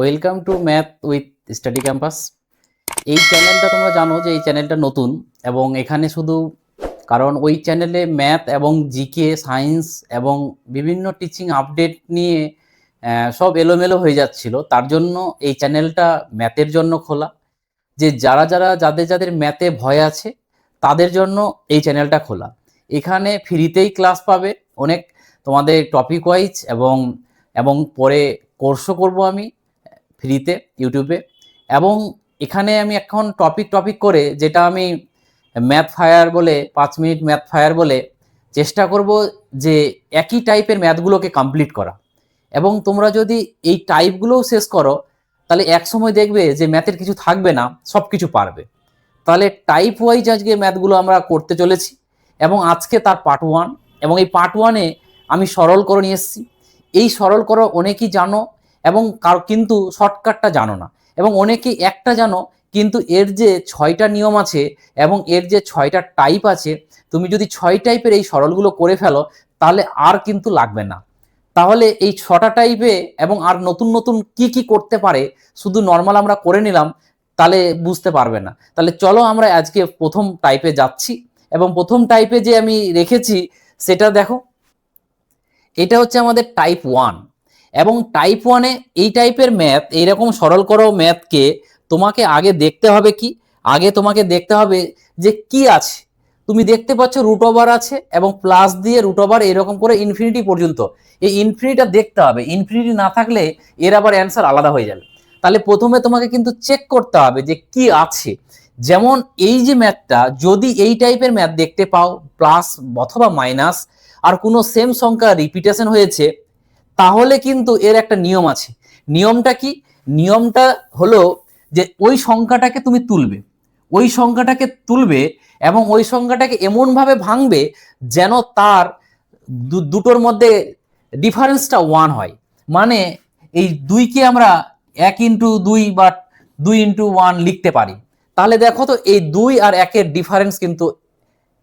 Welcome to math with study campus. এই চ্যানেলটা তোমরা জানো যে এই চ্যানেলটা নতুন, এবং এখানে শুধু কারণ ওই চ্যানেলে ম্যাথ এবং জিকে সায়েন্স এবং বিভিন্ন টিচিং আপডেট নিয়ে সব এলোমেলো হয়ে যাচ্ছিল, তার জন্য এই চ্যানেলটা ম্যাথের জন্য খোলা। যে যাদের যাদের ম্যাথে ভয় আছে তাদের জন্য এই চ্যানেলটা খোলা। এখানে ফ্রিতেই ক্লাস পাবে অনেক, তোমাদের টপিক ওয়াইজ, এবং এবং পরে কোর্সও করব আমি ফ্রিতে ইউটিউবে। এবং এখানে আমি এখন টপিক করে, যেটা আমি ম্যাথ ফায়ার বলে 5 মিনিট ম্যাথ ফায়ার বলে চেষ্টা করব যে একই টাইপের ম্যাথগুলোকে কমপ্লিট করা। এবং তোমরা যদি এই টাইপগুলোও শেষ করো তাহলে এক সময় দেখবে যে ম্যাথের কিছু থাকবে না, সব কিছু পারবে। তাহলে টাইপ ওয়াইজ আজকে ম্যাথগুলো আমরা করতে চলেছি, এবং আজকে তার পার্ট 1। এবং এই পার্ট 1-এ আমি সরল করে নিয়ে এসেছি। এই সরল করো অনেকেই জানো, এবং কিন্তু শর্টকাটটা জানো না, এবং অনেকেই একটা জানো কিন্তু এর যে 6টা নিয়ম আছে এবং এর যে 6টা টাইপ আছে, তুমি যদি 6 টাইপের এই সরলগুলো করে ফেলো তাহলে আর কিন্তু লাগবে না। তাহলে এই 6টা টাইপে এবং আর নতুন নতুন কি কি করতে পারে শুধু নর্মাল আমরা করে নিলাম তাহলে বুঝতে পারবে না। তাহলে চলো আমরা আজকে প্রথম টাইপে যাচ্ছি, এবং প্রথম টাইপে যে আমি রেখেছি সেটা দেখো। এটা হচ্ছে আমাদের টাইপ 1। এবং টাইপ 1-এ এই টাইপের ম্যাথ, এইরকম সরল করো ম্যাথকে তোমাকে আগে দেখতে হবে কি, আগে তোমাকে দেখতে হবে যে কি আছে। তুমি দেখতে পাচ্ছ রুট ওভার আছে এবং প্লাস দিয়ে রুট ওভার এরকম করে ইনফিনিটি পর্যন্ত। এই ইনফিনিটিটা দেখতে হবে, ইনফিনিটি না থাকলে এর আবার অ্যান্সার আলাদা হয়ে যাবে। তাহলে প্রথমে তোমাকে কিন্তু চেক করতে হবে যে কি আছে। যেমন এই যে ম্যাথটা, যদি এই টাইপের ম্যাথ দেখতে পাও প্লাস অথবা মাইনাস আর কোনো সেম সংখ্যা রিপিটেশন হয়েছে, তাহলে কিন্তু এর একটা নিয়ম আছে। নিয়মটা কি? নিয়মটা হলো যে ওই সংখ্যাটাকে তুমি তুলবে, ওই সংখ্যাটাকে তুলবে এবং ওই সংখ্যাটাকে এমনভাবে ভাঙবে যেন তার দুটোর মধ্যে ডিফারেন্সটা 1 হয়। মানে এই 2কে আমরা 1 × 2 বা 2 × 1 লিখতে পারি। তাহলে দেখো তো এই 2 আর 1-এর ডিফারেন্স কিন্তু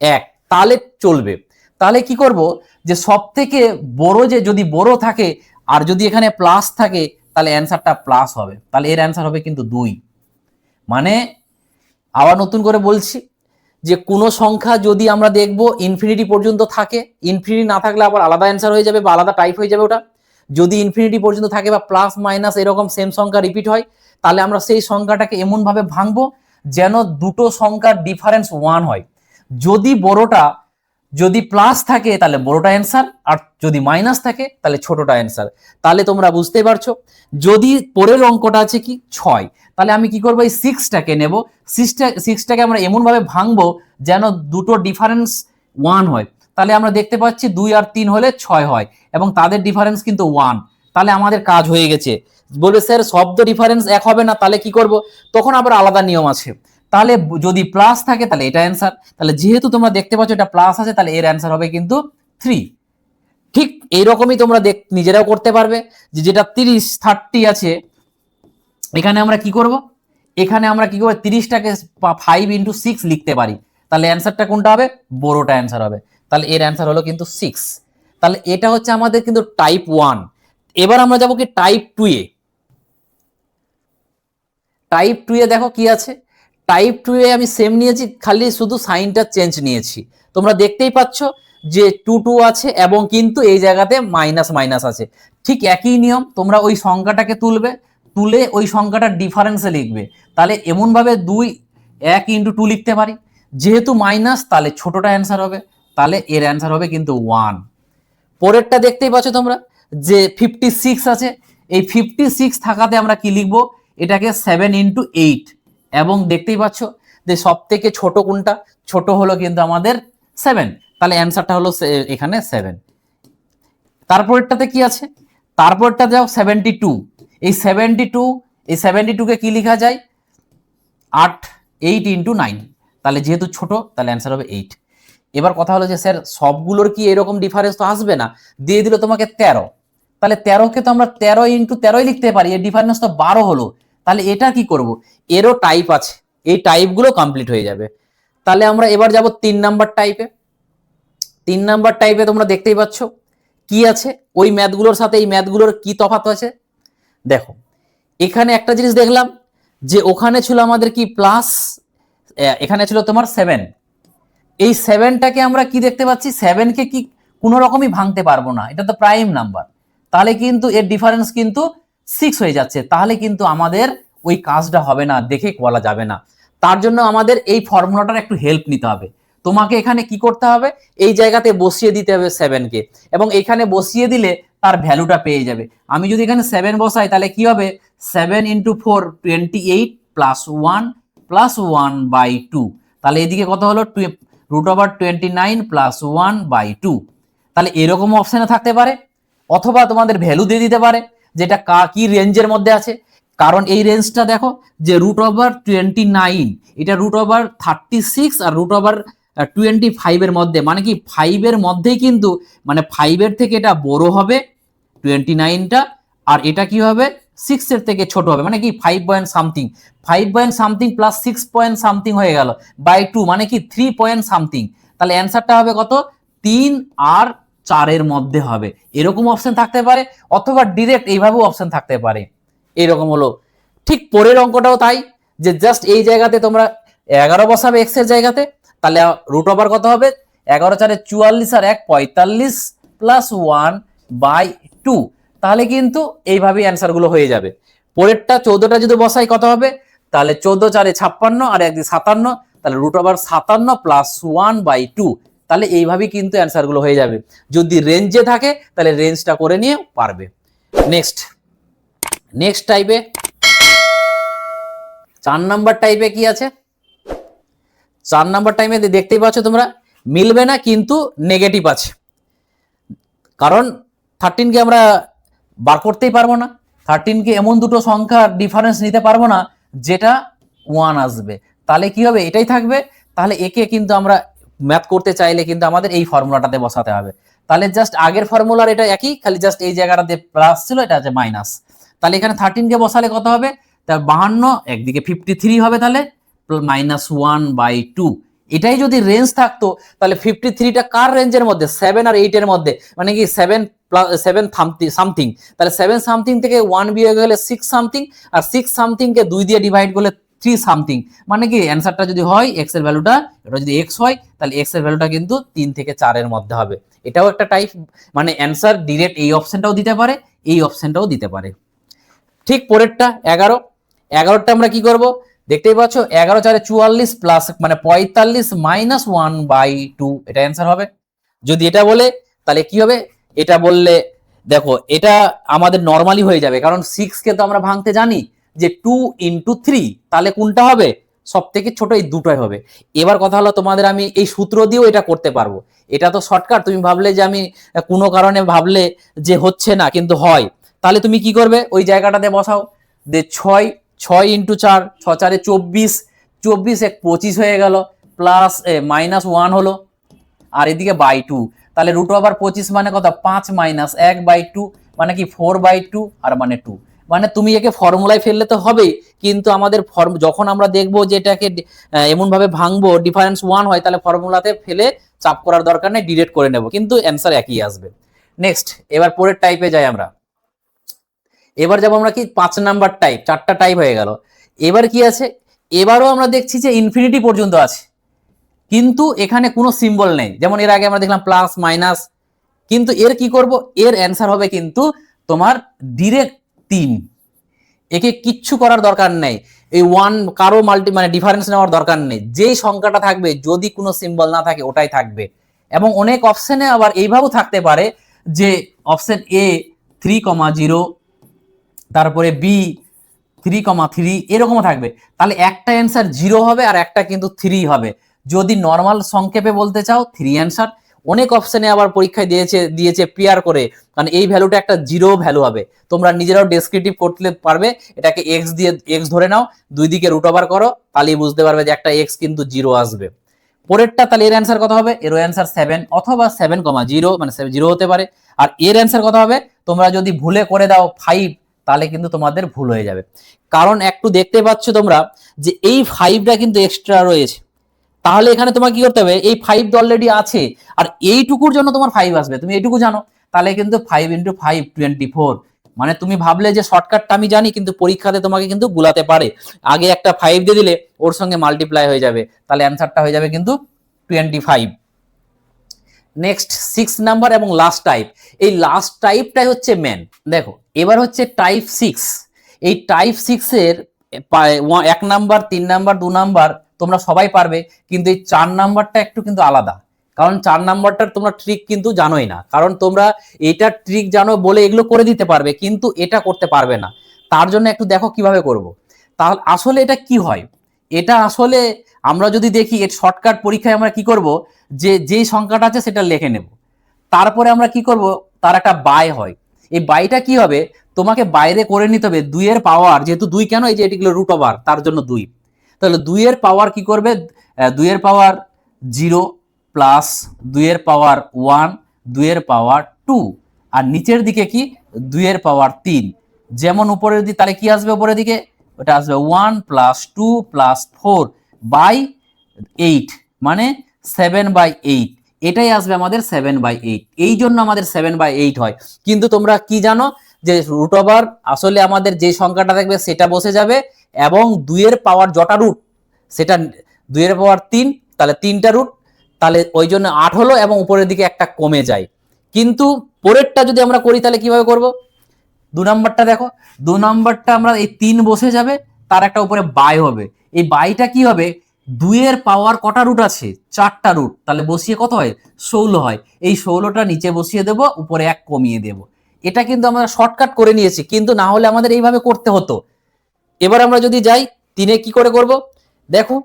1, তাহলে চলবে। তাহলে কি করব, যে সব থেকে বড়, যে যদি বড় থাকে আর যদি এখানে প্লাস থাকে তাহলে অ্যান্সারটা প্লাস হবে, তাহলে এর অ্যান্সার হবে কিন্তু 2। মানে আবার নতুন করে বলছি যে কোনো সংখ্যা যদি আমরা দেখব ইনফিনিটি পর্যন্ত থাকে, ইনফিনিটি না থাকলে আবার আলাদা অ্যান্সার হয়ে যাবে বা আলাদা টাইপ হয়ে যাবে ওটা। যদি ইনফিনিটি পর্যন্ত থাকে বা প্লাস মাইনাস এরকম সেম সংখ্যা রিপিট হয়, তাহলে আমরা সেই সংখ্যাটাকে এমনভাবে ভাঙবো যেন দুটো সংখ্যার ডিফারেন্স 1 হয়। যদি বড়টা, যদি প্লাস থাকে তাহলে বড়টা অ্যান্সার, আর যদি মাইনাস থাকে তাহলে ছোটটা অ্যান্সার। তাহলে তোমরা বুঝতেই পারছো। যদি পরের অঙ্কটা আছে কি 6, তাহলে আমি কি করবো, এই 6টাকে নেব। 6টাকে আমরা এমনভাবে ভাঙবো যেন দুটো ডিফারেন্স 1 হয়। তাহলে আমরা দেখতে পাচ্ছি 2 আর 3 হলে 6 হয় এবং তাদের ডিফারেন্স কিন্তু 1। তাহলে আমাদের কাজ হয়ে গেছে। বলে স্যার শব্দ ডিফারেন্স 1 হবে না, তাহলে কি করব? তখন আবার আলাদা নিয়ম আছে। তাহলে যদি প্লাস থাকে তাহলে এটা অ্যান্সার। তাহলে যেহেতু তোমরা দেখতে পাচ্ছ এটা প্লাস আছে, তাহলে এর অ্যান্সার হবে কিন্তু 3। ঠিক এইরকমই তোমরা নিজেরাও করতে পারবে। যেটা 30 30 আছে, এখানে আমরা কি করব, এখানে আমরা কি করব 30টাকে 5 × 6 লিখতে পারি। তাহলে অ্যান্সারটা কোনটা হবে? বড়টা অ্যান্সার হবে। তাহলে এর অ্যান্সার হলো কিন্তু 6। তাহলে এটা হচ্ছে আমাদের কিন্তু টাইপ 1। এবার আমরা যাব কি টাইপ 2-এ। টাইপ 2-এ দেখো কি আছে। টাইপ 2-এ আমি সেম নিয়েছি, খালি শুধু সাইনটা চেঞ্জ নিয়েছি। তোমরা দেখতেই পাচ্ছ যে 2 2 আছে এবং কিন্তু এই জায়গাতে মাইনাস মাইনাস আছে। ঠিক একই নিয়ম, তোমরা ওই সংখ্যাটাকে তুলবে, তুলে ওই সংখ্যাটার ডিফারেন্সে লিখবে। তাহলে এমনভাবে 1 × 2 লিখতে পারি। যেহেতু মাইনাস তাহলে ছোটটা অ্যান্সার হবে, তাহলে এর অ্যান্সার হবে কিন্তু 1। পরেরটা দেখতেই পাচ্ছ তোমরা যে 56 আছে। এই 56 থাকাতে আমরা কি লিখবো, এটাকে 7 × 8। এবং দেখতেই পাচ্ছ যে সব থেকে ছোট কোনটা, ছোট হলো কিন্তু আমাদের 7। তাহলে অ্যান্সারটা হলো এখানে 7। তারপরেরটাতে কি আছে, তারপরটা যাও 72। এই 72কে কি লেখা যায়, 8 × 9। তাহলে যেহেতু ছোট তাহলে অ্যান্সার হবে 8। এবার কথা হলো যে স্যার সবগুলোর কি এরকম ডিফারেন্স তো আসবে না, দিয়ে দিল তোমাকে 13। তাহলে 13কে তো আমরা 13 × 13 লিখতে পারি, এর ডিফারেন্স তো 12 হলো। তাহলে এটা কি করব, এরও টাইপ আছে, এই টাইপগুলো কমপ্লিট হয়ে যাবে। তাহলে আমরা এবার যাব 3 নাম্বার টাইপে। 3 নাম্বার টাইপে তোমরা দেখতেই পাচ্ছ কি আছে, ওই ম্যাথগুলোর সাথে এই ম্যাথগুলোর কি তফাৎ আছে দেখো। এখানে একটা জিনিস দেখলাম যে ওখানে ছিল আমাদের কি প্লাস, এখানে ছিল তোমার 7। এই 7টাকে আমরা কি দেখতে পাচ্ছি, 7কে কি কোনো রকমই ভাঙতে পারবো না, এটা তো প্রাইম নাম্বার, তাহলে কিন্তু এর ডিফারেন্স কিন্তু 6 হয়ে যাচ্ছে, তাহলে কিন্তু আমাদের ওই কাজটা হবে না, দেখে বলা যাবে না। তার জন্য আমাদের এই ফর্মুলাটার একটু হেল্প নিতে হবে। তোমাকে এখানে কি করতে হবে, এই জায়গাতে বসিয়ে দিতে হবে 7কে, এবং এখানে বসিয়ে দিলে তার ভ্যালুটা পেয়ে যাবে। আমি যদি এখানে 7 বসাই তাহলে কি হবে, 7 × 4 28 প্লাস 1 প্লাস 1/2, তাহলে এদিকে কত হলো, √29 প্লাস 1/2। তাহলে এরকম অপশনে থাকতে পারে, অথবা তোমাদের ভ্যালু দিয়ে দিতে পারে যেটা কি রেঞ্জের মধ্যে আছে। কারণ এই রেঞ্জটা দেখো যে √29, এটা √36 আর √25 এর মধ্যে, মানে কি 5 এর মধ্যেই কিন্তু, মানে 5 এর থেকে এটা বড় হবে 29টা, আর এটা কি হবে 6 এর থেকে ছোট হবে, মানে কি 5 point something, 5 point something plus 6 point something হয়ে গেল বাই 2, মানে কি 3 পয়েন্ট সামথিং। তাহলে অ্যান্সারটা হবে কত, 3 আর 4 এর মধ্যে হবে। এরকম অপশন থাকতে পারে, অথবা ডিরেক্ট এইভাবেও অপশন থাকতে পারে। এরকম হলো। ঠিক পরের অঙ্কটাও তাই, যে জাস্ট এই জায়গাতে তোমরা 11 বসাবে এক্স এর জায়গাতে, তাহলে রুট ওভার কত হবে, 11 × 4 = 44 আর 1 45 প্লাস 1/2, তাহলে কিন্তু এইভাবেই অ্যান্সার গুলো হয়ে যাবে। পরেরটা 14টা যদি বসাই কত হবে, তাহলে 14 × 4 = 56 আর 1 × 57, তাহলে √57 প্লাস 1/2, তাহলে এইভাবেই কিন্তু অ্যান্সার গুলো হয়ে যাবে। যদি রেঞ্জে থাকে তাহলে রেঞ্জটা করে নিয়ে পারবে। নেক্সট টাইপে 4 নাম্বার টাইপে কি আছে, 4 নাম্বার টাইপে দেখতেই পাচ্ছ তোমরা, মিলবে না কিন্তু নেগেটিভ আছে। কারণ 13কে আমরা বার করতেই পারবো না, 13কে এমন দুটো সংখ্যার ডিফারেন্স নিতে পারবো না যেটা 1 আসবে, তাহলে কি হবে, এটাই থাকবে। তাহলে একে কিন্তু আমরা ম্যাথ করতে চাইলে কিন্তু আমাদের এই ফর্মুলাটাতে বসাতে হবে। তাহলে জাস্ট আগের ফর্মুলার এটা একই, খালি জাস্ট এই জায়গাটাতে প্লাস ছিল, এটা আছে মাইনাস। তাহলে এখানে 13কে বসালে কত হবে, তা 52, একদিকে 53 হবে, তাহলে -1/2। এটাই যদি রেঞ্জ থাকতো তাহলে 53টা কার রেঞ্জের মধ্যে, 7 আর 8 এর মধ্যে, মানে কি 7 সামথিং, তাহলে 7 সামথিং থেকে 1 বিয়োগ গেলে 6 সামথিং, আর 6 সামথিং কে 2 দিয়ে ডিভাইড করলে 3 সামথিং, মানে কি অ্যান্সারটা যদি হয় এক্স এর ভ্যালুটা, এটা যদি এক্স হয় তাহলে এক্স এর ভ্যালুটা কিন্তু 3 থেকে 4 এর মধ্যে হবে। এটাও একটা টাইপ, মানে অ্যান্সার ডিরেক্ট এই অপশনটাও দিতে পারে, এই অপশনটাও দিতে পারে। ঠিক পরেরটা 11টা আমরা কি করব, দেখতেই পাচ্ছ 11 × 4 = 44 প্লাস মানে 45 মাইনাস 1/2, এটা অ্যান্সার হবে। যদি এটা বলে তাহলে কি হবে, এটা বললে দেখো এটা আমাদের নরমালি হয়ে যাবে, কারণ 6 কে তো আমরা ভাঙতে জানি যে 2 × 3, তাহলে কোনটা হবে, সব থেকে ছোট এই দুটোই হবে। এবার কথা হলো তোমাদের আমি এই সূত্র দিয়েও এটা করতে পারবো, এটা তো শর্টকাট। তুমি ভাবলে যে আমি কোনো কারণে ভাবলে যে হচ্ছে না কিন্তু হয়, তাহলে তুমি কি করবে, ওই জায়গাটাতে বসাও যে 6 × 4, 6 × 4 = 24, 24 × 1 = 25 হয়ে গেল, প্লাস -1 হলো, আর এদিকে /2, তাহলে √25 মানে কত, 5 - 1/2, মানে কি 4/2, আর মানে 2, মানে তুমি একে ফর্মুলায় ফেললে তো হবেই, কিন্তু আমাদের যখন আমরা দেখবো যে এটাকে এমন ভাবে ভাঙবো ডিফারেন্স 1 হয়, তাহলে ফর্মুলাতে ফেলে চাপ করার দরকার নেই, ডিরেক্ট করে নেব, কিন্তু অ্যান্সার একই আসবে। নেক্সট, এবার পরের টাইপে যাই আমরা। এবার যাবো আমরা কি 5 নাম্বার টাইপ, 4টা টাইপ হয়ে গেল। এবার কি আছে, এবারও আমরা দেখছি যে ইনফিনিটি পর্যন্ত আছে, কিন্তু এখানে কোনো সিম্বল নেই। যেমন এর আগে আমরা দেখলাম প্লাস মাইনাস, কিন্তু এর কি করব, এর অ্যান্সার হবে কিন্তু তোমার ডিরেক্ট 3। একে কিচ্ছু করার দরকার নেই, এই 1 কারো মানে ডিফারেন্স নেওয়ার দরকার নেই, যেই সংখ্যাটা থাকবে যদি কোনো সিম্বল না থাকে ওটাই থাকবে। এবং অনেক অপশনে আবার এইভাবেও থাকতে পারে যে অপশন এ 3,0, তারপরে বি 3,3, এরকমও থাকবে। তাহলে একটা অ্যান্সার 0 হবে আর একটা কিন্তু 3 হবে। যদি নর্মাল সংক্ষেপে বলতে চাও 3 অ্যান্সার। অনেক অপশনে আবার পরীক্ষায় দিয়েছে পেয়ার করে, কারণ এই ভ্যালুটা একটা 0 ভ্যালু হবে। তোমরা নিজেরাও ডেসক্রিপটিভ করতে পারবে, এটাকে এক্স দিয়ে এক্স ধরে নাও, দুই দিকে √ওভার করো, তাহলেই বুঝতে পারবে যে একটা এক্স কিন্তু 0 আসবে। পরেরটা তাহলে এর অ্যান্সার কত হবে, এর অ্যান্সার 7 অথবা 7,0, মানে 0 হতে পারে। আর এর অ্যান্সার কত হবে, তোমরা যদি ভুলে করে দাও 5, তাহলে কিন্তু তোমাদের ভুল হয়ে যাবে। কারণ একটু দেখতে পাচ্ছ তোমরা যে এই 5টা কিন্তু এক্সট্রা রয়েছে, তাহলে এখানে তোমার কি করতে হবে, এই 5 তো অলরেডি আছে, আর এইটুকুর জন্য তোমার 5 আসবে, তুমি এইটুকু জানো, তাহলে কিন্তু 5 × 5 = 24, মানে তুমি ভাবলে যে শর্টকাটটা আমি জানি, কিন্তু পরীক্ষাতে তোমাকে কিন্তু গুলাতে পারে। আগে একটা 5 দিয়ে দিলে ওর সঙ্গে মাল্টিপ্লাই হয়ে যাবে, তাহলে অ্যান্সারটা হয়ে যাবে কিন্তু 25। নেক্সট 6 নাম্বার এবং লাস্ট টাইপ। এই লাস্ট টাইপটাই হচ্ছে মেন। দেখো এবার হচ্ছে টাইপ 6। এই টাইপ 6 এর 1 নাম্বার, 3 নাম্বার, 2 নাম্বার তোমরা সবাই পারবে, কিন্তু এই 4 নাম্বারটা একটু কিন্তু আলাদা। কারণ 4 নাম্বারটার তোমরা ট্রিক কিন্তু জানোই না, কারণ তোমরা এটা ট্রিক জানো বলে এগুলো করে দিতে পারবে, কিন্তু এটা করতে পারবে না। তার জন্য একটু দেখো কিভাবে করব। তাহলে আসলে এটা কি হয়, এটা আসলে আমরা যদি দেখি এর শর্টকাট পরীক্ষায় আমরা কি করব, যে যেই সংখ্যাটা আছে সেটা লিখে নেব, তারপরে আমরা কি করব, তার একটা বাই হয়। এই বাইটা কি হবে, তোমাকে বাইরে করে নিতে হবে 2 এর পাওয়ার, যেহেতু 2 কেন, এই যে এটিগুলো রুট ওভার, তার জন্য 2। তাহলে 2 এর পাওয়ার কি করবে, 2 এর পাওয়ার 0 প্লাস 2 এর পাওয়ার 1, 2 এর পাওয়ার 2, আর নিচের দিকে কি 2 এর পাওয়ার 3। যেমন উপরের দিকে, তাহলে কি আসবে উপরের দিকে, ওটা আসবে 1 প্লাস 2 প্লাস 4 বাই 8, মানে 7/8। এটাই আসবে আমাদের 7/8। এই জন্য আমাদের 7/8 হয়। কিন্তু তোমরা কি জানো, যে রুট ওভার আসলে আমাদের যে সংখ্যাটা থাকবে সেটা বসে যাবে, এবং 2 এর পাওয়ার যটা রুট সেটা 2 এর পাওয়ার 3, তাহলে 3টা রুট, তাহলে ওই জন্য 8 হলো, এবং উপরের দিকে একটা কমে যায়। কিন্তু পরেরটা যদি আমরা করি তাহলে কিভাবে করব, 2 নাম্বারটা দেখো, 2 নাম্বারটা আমরা এই 3 বসে যাবে, তার একটা উপরে বাই হবে। এই বাইটা কি হবে, 2 এর পাওয়ার কটা রুট আছে, 4টা রুট, তাহলে বসিয়ে কত হয়, 16 হয়। এই 16টা নিচে বসিয়ে দেব, উপরে 1 কমিয়ে দেব। এটা কিন্তু আমরা শর্টকাট করে নিয়েছি, কিন্তু না হলে আমাদের এইভাবে করতে হতো। এবার আমরা যদি যাই 3 কি করে করব, দেখো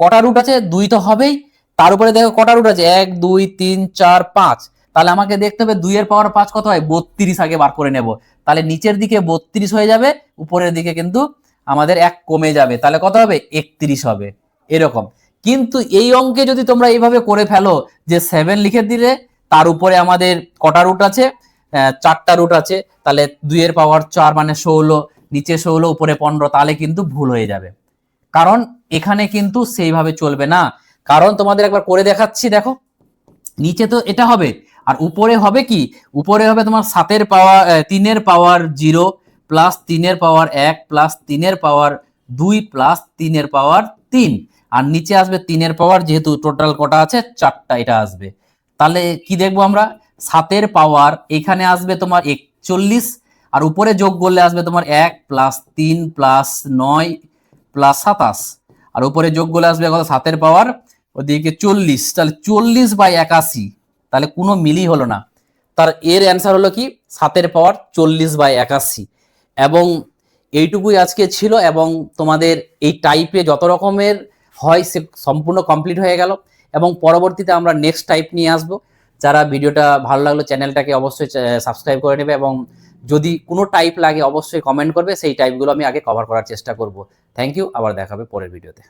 কটা রুট আছে, 2 তো হবেই, তার উপরে দেখো কটা রুট আছে, 1 2 3 4 5। তাহলে আমাকে দেখতে হবে 2 এর পাওয়ার 5 কত হয়, 32 আগে বার করে নেব। তাহলে নিচের দিকে 32 হয়ে যাবে, উপরের দিকে কিন্তু আমাদের 1 কমে যাবে, তাহলে কত হবে, 31 হবে। এরকম। কিন্তু এই অঙ্কে যদি তোমরা এইভাবে করে ফেলো, যে 7 লিখে দিলে, তার উপরে আমাদের কটা রুট আছে, 4টা রুট আছে, তাহলে 2 এর পাওয়ার 4 মানে 16, নিচে 16 উপরে 15, তাহলে কিন্তু ভুল হয়ে যাবে। কারণ এখানে কিন্তু সেইভাবে চলবে না। কারণ তোমাদের একবার করে দেখাচ্ছি, দেখো নিচে তো এটা হবে, আর উপরে হবে কি, উপরে হবে তোমার 7 এর পাওয়ার 3 এর পাওয়ার 0 প্লাস 3 এর পাওয়ার 1 প্লাস 3 এর পাওয়ার 2 প্লাস 3 এর পাওয়ার 3, আর নিচে আসবে 3 এর পাওয়ার, যেহেতু টোটাল কটা আছে 4টা, এটা আসবে। তাহলে কি দেখবো আমরা, 7 এর পাওয়ার এখানে আসবে তোমার 41, আর উপরে যোগ করলে আসবে তোমার 1 প্লাস 3 প্লাস 9 প্লাস 27, আর উপরে যোগ করলে আসবে কত, 7 এর পাওয়ার ওদিকে 40, তাহলে 40/81। তাহলে কোনো মিলই হলো না। তার এর অ্যান্সার হলো কি 7 এর পাওয়ার 40/81। এবং এইটুকুই আজকে ছিল, এবং তোমাদের এই টাইপে যত রকমের হয় সে সম্পূর্ণ কমপ্লিট হয়ে গেল, এবং পরবর্তীতে আমরা নেক্সট টাইপ নিয়ে আসব। যারা ভিডিওটা ভালো লাগলো চ্যানেলটাকে অবশ্যই সাবস্ক্রাইব করে নেবে, এবং যদি কোনো টাইপ লাগে অবশ্যই কমেন্ট করবে, সেই টাইপগুলো আমি আগে কভার করার চেষ্টা করব। থ্যাংক ইউ, আবার দেখা হবে পরের ভিডিওতে।